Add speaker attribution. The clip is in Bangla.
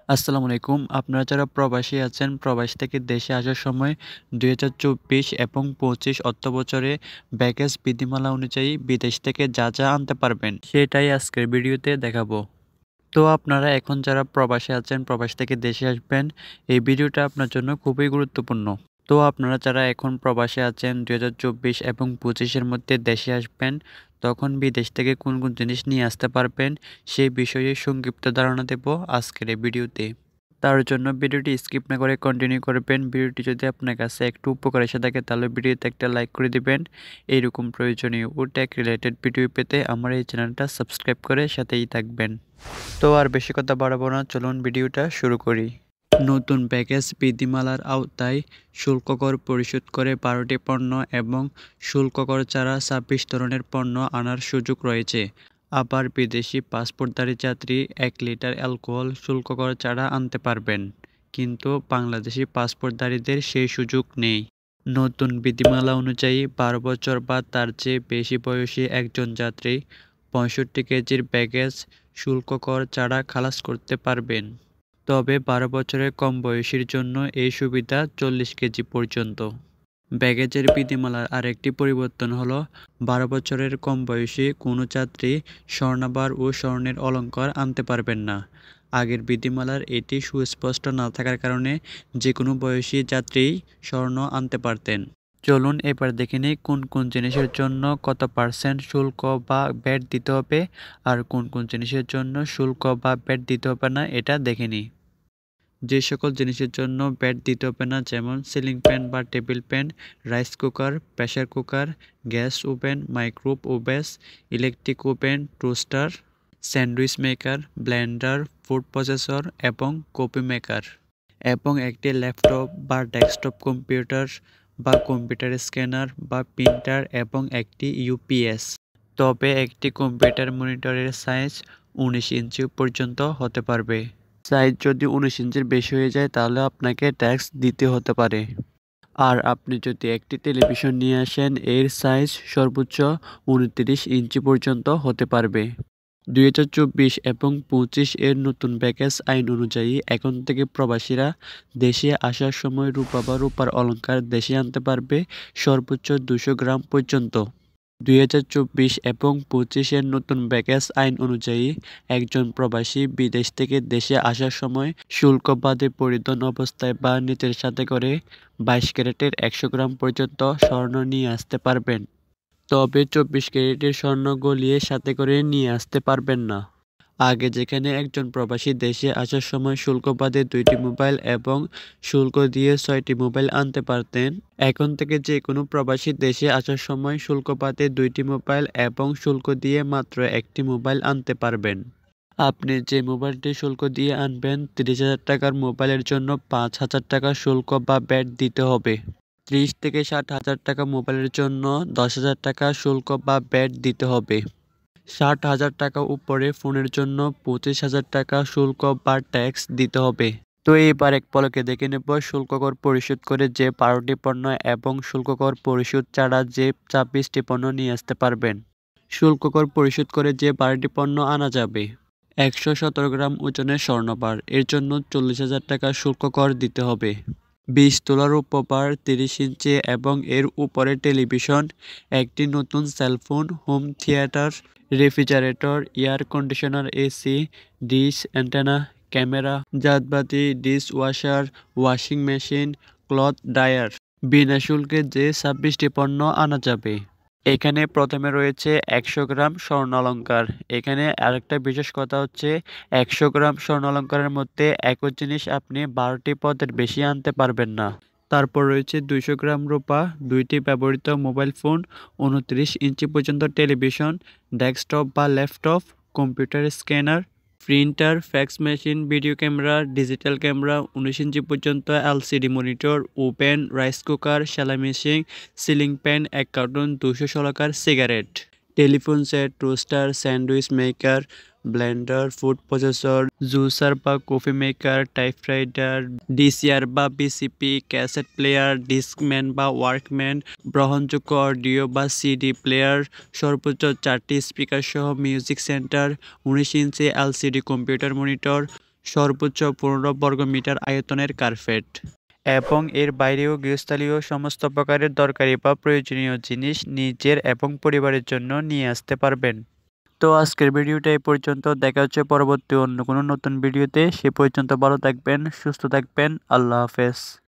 Speaker 1: আসসালামু আলাইকুম। আপনারা যারা প্রবাসী আছেন, প্রবাস থেকে দেশে আসার সময় ২০২৪ এবং ২৫ অর্থবছরে ব্যাগেজ বিধিমালা অনুযায়ী বিদেশ থেকে যা আনতে পারবেন, সেটাই আজকের ভিডিওতে দেখাবো। তো আপনারা এখন যারা প্রবাসে আছেন, প্রবাস থেকে দেশে আসবেন, এই ভিডিওটা আপনার জন্য খুবই গুরুত্বপূর্ণ। তো আপনারা যারা এখন প্রবাসে আছেন ২০২৪ এবং ২৫ এর মধ্যে দেশে আসবেন, তখন বিদেশ থেকে কোন জিনিস নিয়ে আসতে পারবেন, সেই বিষয়ে সংক্ষিপ্ত ধারণা দেব আজকের এই ভিডিওতে। তার জন্য ভিডিওটি স্কিপ না করে কন্টিনিউ করবেন। ভিডিওটি যদি আপনার কাছে একটু উপকার এসে থাকে তাহলে ভিডিওতে একটা লাইক করে দিবেন। এইরকম প্রয়োজনীয় ও টেক রিলেটেড ভিডিও পেতে আমার এই চ্যানেলটা সাবস্ক্রাইব করে সাথেই থাকবেন। তো আর বেশি কথা বাড়াবো না, চলুন ভিডিওটা শুরু করি। নতুন প্যাকেজ বিধিমালার আওতায় শুল্ক কর পরিশোধ করে ১২টি পণ্য এবং শুল্ক কর ছাড়া ২৬ ধরনের পণ্য আনার সুযোগ রয়েছে। আবার বিদেশি পাসপোর্টধারী যাত্রী ১ লিটার অ্যালকোহল শুল্ক কর ছাড়া আনতে পারবেন, কিন্তু বাংলাদেশি পাসপোর্টধারীদের সেই সুযোগ নেই। নতুন বিধিমালা অনুযায়ী ১২ বছর বা তার চেয়ে বেশি বয়সী একজন যাত্রী ৬৫ কেজির ব্যাগেজ শুল্ক কর ছাড়া খালাস করতে পারবেন। তবে ১২ বছরের কম বয়সীর জন্য এই সুবিধা ৪০ কেজি পর্যন্ত। ব্যাগেজের বিধিমালার আরেকটি পরিবর্তন হলো ১২ বছরের কম বয়সী কোনো যাত্রী স্বর্ণাভরণ ও স্বর্ণের অলংকার আনতে পারবেন না। আগের বিধিমালার এটি সুস্পষ্ট না থাকার কারণে যে কোনো বয়সী যাত্রীই স্বর্ণ আনতে পারতেন। চলুন এবার দেখে নিই কোন জিনিসের জন্য কত % শুল্ক বা ভ্যাট দিতে হবে আর কোন জিনিসের জন্য শুল্ক বা ভ্যাট দিতে হবে না, এটা দেখে নিই। যে সকল জিনিসের জন্য ভ্যাট দিতে হবে না, যেমন সিলিং ফ্যান বা table fan, rice cooker, pressure cooker, gas oven, microwave oven, electric oven, toaster, sandwich maker, blender, food processor এবং কফি মেকার, এবং একটি ল্যাপটপ বা ডেস্কটপ কম্পিউটার বা কম্পিউটার স্ক্যানার বা প্রিন্টার এবং একটি ইউপিএস। তবে একটি কম্পিউটার মনিটরের সাইজ ১৯ ইঞ্চি পর্যন্ত হতে পারবে। সাইজ যদি ১৯ ইঞ্চির বেশি হয়ে যায় তাহলে আপনাকে ট্যাক্স দিতে হতে পারে। আর আপনি যদি একটি টেলিভিশন নিয়ে আসেন, এর সাইজ সর্বোচ্চ ২৯ ইঞ্চি পর্যন্ত হতে পারবে। ২০২৪ এবং ২৫ এর নতুন প্যাকেজ আইন অনুযায়ী এখন থেকে প্রবাসীরা দেশে আসার সময় রূপা বা রূপার অলংকার দেশে আনতে পারবে সর্বোচ্চ ২০০ গ্রাম পর্যন্ত। ২০২৪ এবং ২৫ এর নতুন প্যাকেজ আইন অনুযায়ী একজন প্রবাসী বিদেশ থেকে দেশে আসার সময় শুল্ক বাদে পরিধান অবস্থায় বা নিজের সাথে করে ২২ ক্যারেটের ১০০ গ্রাম পর্যন্ত স্বর্ণ নিয়ে আসতে পারবেন। তবে ২৪ ক্যারেটের স্বর্ণ গলিয়ে সাথে করে নিয়ে আসতে পারবেন না। আগে যেখানে একজন প্রবাসী দেশে আসার সময় শুল্ক বাদে ২টি মোবাইল এবং শুল্ক দিয়ে ৬টি মোবাইল আনতে পারতেন, এখন থেকে যে কোনো প্রবাসী দেশে আসার সময় শুল্ক বাদে ২টি মোবাইল এবং শুল্ক দিয়ে মাত্র একটি মোবাইল আনতে পারবেন। আপনি যে মোবাইলটি শুল্ক দিয়ে আনবেন, ৩০,০০০ টাকার মোবাইলের জন্য ৫,০০০ টাকা শুল্ক বা ভ্যাট দিতে হবে। ৩০ থেকে ৬০,০০০ টাকা মোবাইলের জন্য ১০,০০০ টাকা শুল্ক বা ভ্যাট দিতে হবে। ৬০,০০০ টাকা উপরে ফোনের জন্য ২৫,০০০ টাকা শুল্ক বা ট্যাক্স দিতে হবে। তো এবার এক পলকে দেখে নেব শুল্ক কর পরিশোধ করে যে ১২টি পণ্য এবং শুল্ক কর পরিশোধ ছাড়া যে ২৬টি পণ্য নিয়ে আসতে পারবেন। শুল্ক কর পরিশোধ করে যে ১২টি পণ্য আনা যাবে: ১১৭ গ্রাম ওজনের স্বর্ণবার, এর জন্য ৪০,০০০ টাকা শুল্ক কর দিতে হবে। ২০ তোলার উপবার, ৩০ ইঞ্চি এবং এর উপরে টেলিভিশন, একটি নতুন cellphone, home theatre, refrigerator, air conditioner, AC, dish antenna, camera, জাতবাতি, dishwasher, washing machine, cloth dryer. বিনা শুল্কে যে ২৬টি পণ্য আনা যাবে। এখানে প্রথমে রয়েছে ১০০ গ্রাম স্বর্ণালংকার। এখানে আরেকটা বিশেষ কথা হচ্ছে ১০০ গ্রাম স্বর্ণালংকারের মধ্যে একই জিনিস আপনি ১২টি পদের বেশি আনতে পারবেন না। তারপর রয়েছে ২০০ গ্রাম রূপা, ২টি ব্যবহৃত মোবাইল ফোন, ২৯ ইঞ্চি পর্যন্ত টেলিভিশন, ডেস্কটপ বা laptop, computer scanner, printer, fax machine, video camera, digital camera, ১৯ inch পর্যন্ত LCD monitor, oven, rice cooker, সেলাই machine, ceiling fan, ১ carton ২১৬ cigarette, telephone set, toaster, sandwich maker, blender, food processor, juicer বা কফি মেকার, টাইপরাইটার, ডিসিআর বা বিসিপি, ক্যাসেট প্লেয়ার, ডিস্কম্যান বা ওয়ার্কম্যান, গ্রহণযোগ্য অডিও বা সিডি প্লেয়ার, সর্বোচ্চ 4টি স্পিকার সহ music centre, ১৯ inch LCD computer monitor, সর্বোচ্চ 15 বর্গমিটার আয়তনের কার্পেট এবং এর বাইরেও গৃহস্থালীয় সমস্ত প্রকারের দরকারি বা প্রয়োজনীয় জিনিস নিজের এবং পরিবারের জন্য নিয়ে আসতে পারবেন। তো আজকের ভিডিওটা এই পর্যন্ত। দেখা হচ্ছে পরবর্তী অন্য কোনো নতুন ভিডিওতে। সে পর্যন্ত ভালো থাকবেন, সুস্থ থাকবেন। আল্লাহ হাফেজ।